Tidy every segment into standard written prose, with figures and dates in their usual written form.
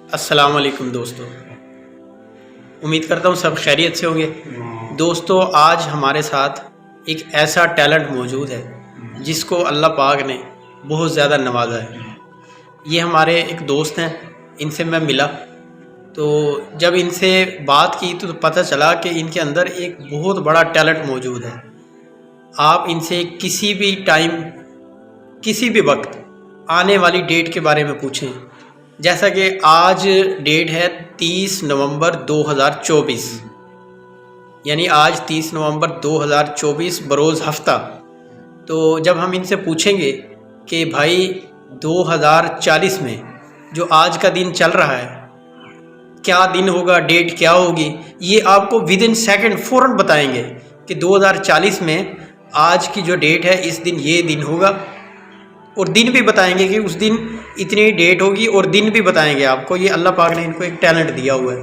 अस्सलाम वालेकुम दोस्तों, उम्मीद करता हूँ सब खैरियत से होंगे। दोस्तों, आज हमारे साथ एक ऐसा टैलेंट मौजूद है जिसको अल्लाह पाक ने बहुत ज़्यादा नवाजा है। ये हमारे एक दोस्त हैं, इनसे मैं मिला तो जब इनसे बात की तो पता चला कि इनके अंदर एक बहुत बड़ा टैलेंट मौजूद है। आप इनसे किसी भी टाइम, किसी भी वक्त आने वाली डेट के बारे में पूछें। जैसा कि आज डेट है 30 नवंबर 2024, यानी आज 30 नवंबर 2024 बरोज़ हफ्ता। तो जब हम इनसे पूछेंगे कि भाई 2040 में जो आज का दिन चल रहा है, क्या दिन होगा, डेट क्या होगी, ये आपको विद इन सेकेंड फ़ौरन बताएंगे कि 2040 में आज की जो डेट है, इस दिन ये दिन होगा, और दिन भी बताएंगे कि उस दिन इतनी डेट होगी, और दिन भी बताएंगे आपको। ये अल्लाह पाक ने इनको एक टैलेंट दिया हुआ है।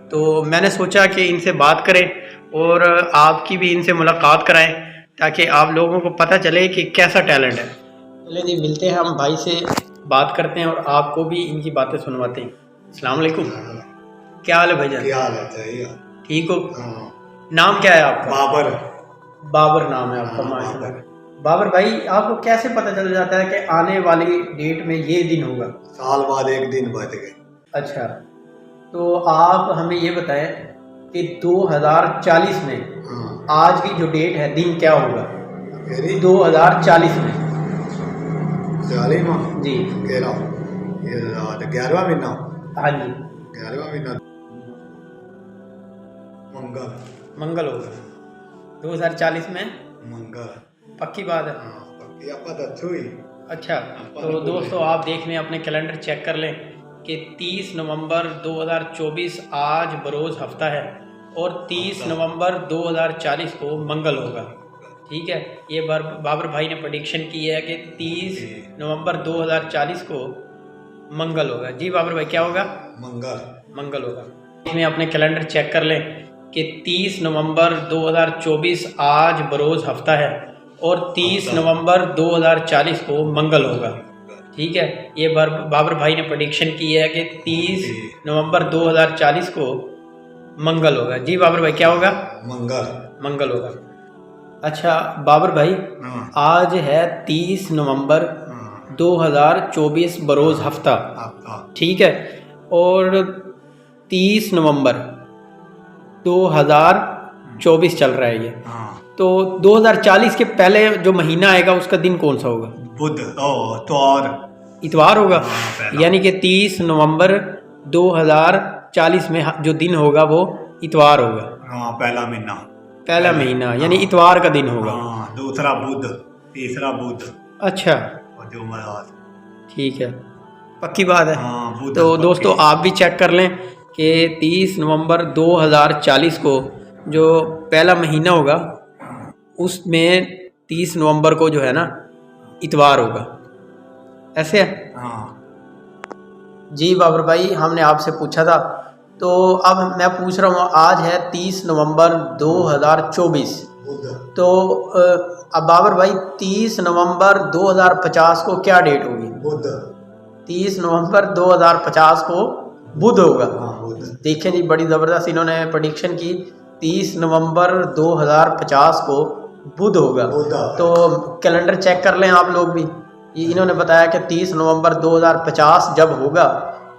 तो मैंने सोचा कि इनसे बात करें और आपकी भी इनसे मुलाकात कराएं ताकि आप लोगों को पता चले कि कैसा टैलेंट है। चले जी, मिलते हैं, हम भाई से बात करते हैं और आपको भी इनकी बातें सुनवाते हैं। अस्सलाम वालेकुम। क्या हाल है भाईजान? क्या हाल है? ठीक हो? हाँ। नाम क्या है आपका? बाबर। बाबर नाम है आपका? माशाल्लाह। बाबर भाई, आपको कैसे पता चल जाता है कि आने वाली डेट में ये दिन होगा? साल बाद एक दिन बच गए। अच्छा, तो आप हमें ये बताएं कि 2040 में आज की जो डेट है, दिन क्या होगा 2040 में? 40 में जी, 11वां महीना। हाँ जी, 11वां महीना मंगल। मंगल होगा 2040 में। मंगल पक्की बात है? पक्की आपा तो अच्छी हुई। अच्छा, तो दोस्तों आप देख लें, अपने कैलेंडर चेक कर लें कि 30 नवंबर 2024 आज बरोज़ हफ्ता है और 30 नवंबर 2040 को मंगल होगा। ठीक है, ये बाबर भाई ने प्रेडिक्शन की है कि 30 नवंबर 2040 को मंगल होगा। जी बाबर भाई, क्या होगा? मंगल होगा। इसमें अपने कैलेंडर चेक कर लें कि 30 नवंबर 2024 आज बरोज़ हफ्ता है और 30 नवंबर 2040 को मंगल होगा। ठीक है, ये बाबर भाई ने प्रेडिक्शन की है कि 30 नवंबर 2040 को मंगल होगा। जी बाबर भाई, क्या होगा? मंगल होगा। अच्छा बाबर भाई, आज है 30 नवंबर 2024 बरोज़ हफ्ता, ठीक है, और 30 नवंबर 2024 चल रहा है ये। तो 2040 के पहले जो महीना आएगा उसका दिन कौन सा होगा? इतवार होगा। यानी कि 30 नवंबर 2040 में जो दिन होगा वो इतवार होगा। पहला महीना यानी इतवार का दिन होगा। दूसरा बुध, तीसरा बुध। अच्छा, ठीक है, पक्की बात है। तो दोस्तों आप भी चेक कर लें कि 30 नवंबर 2040 को जो पहला महीना होगा उसमें 30 नवंबर को जो है ना इतवार होगा। ऐसे है? जी बाबर भाई, हमने आपसे पूछा था, तो अब मैं पूछ रहा हूँ, आज है 30 नवंबर 2024, तो अब बाबर भाई 30 नवंबर 2050 को क्या डेट होगी? 30 नवंबर 2050 को बुध होगा। देखें जी, बड़ी ज़बरदस्त इन्होंने प्रेडिक्शन की, 30 नवंबर 2050 को बुध होगा। तो कैलेंडर चेक कर लें आप लोग भी। इन्होंने बताया कि 30 नवंबर 2050 जब होगा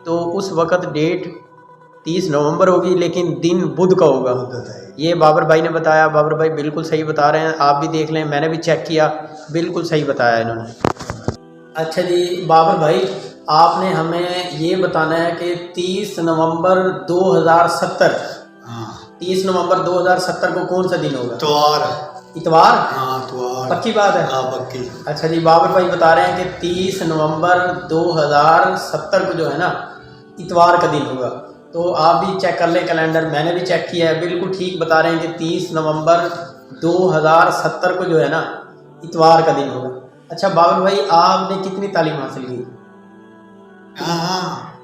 तो उस वक़्त डेट 30 नवंबर होगी, लेकिन दिन बुध का होगा। ये बाबर भाई ने बताया। बाबर भाई बिल्कुल सही बता रहे हैं, आप भी देख लें, मैंने भी चेक किया, बिल्कुल सही बताया इन्होंने। अच्छा जी बाबर भाई, आपने हमें ये बताना है कि 30 नवंबर 2070, 30 नवंबर 2070 को कौन सा दिन होगा? इतवार। पक्की बात है? पक्की। अच्छा जी, बाबर भाई बता रहे हैं कि 30 नवंबर 2070 को जो है ना इतवार का दिन होगा। तो आप भी चेक कर लें कैलेंडर, मैंने भी चेक किया है, बिल्कुल ठीक बता रहे हैं कि 30 नवंबर 2070 को जो है ना इतवार का दिन होगा। अच्छा बाबर भाई, आपने कितनी तालीम हासिल की?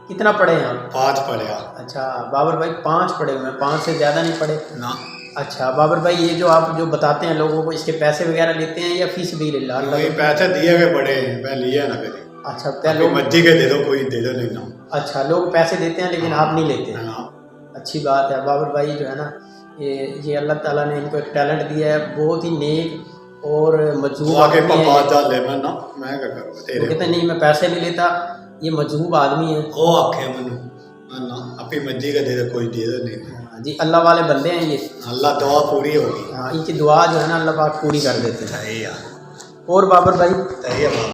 कितना पढ़े हैं आप? 5 पढ़े। अच्छा बाबर भाई, 5 पढ़े हुए हैं, 5 से ज़्यादा नहीं पढ़े ना। अच्छा बाबर भाई, ये जो आप जो बताते हैं लोगों को, इसके पैसे वगैरह लेते हैं या फीस भी ले? पैसे दिए हुए बड़े हैं, मैं लिया ना कभी। अच्छा, पहले मर्जी के दे दो, कोई दे दो, नहीं ना। अच्छा, लोग पैसे देते हैं लेकिन आप नहीं लेते हैं। हाँ अच्छी बात है। बाबर भाई जो है ना, ये अल्लाह ताला ने इनको एक टैलेंट दिया है, बहुत ही नेक और मजबूब वो आके आदमी है पापा ये। जा ले मैं ना मैं क्या करूँ वो तेरे कहते नहीं मैं पैसे नहीं लेता, ये मजबूब आदमी है। ओ आखे मनु ना अपनी मर्जी का दे दे कोई दे दे नहीं हाँ जी, अल्लाह वाले बंदे हैं ये। अल्लाह दुआ पूरी होगी हाँ, इनकी दुआ जो है ना अल्लाह पाक पूरी कर देते हैं। सही यार और बाबर भाई सही है बात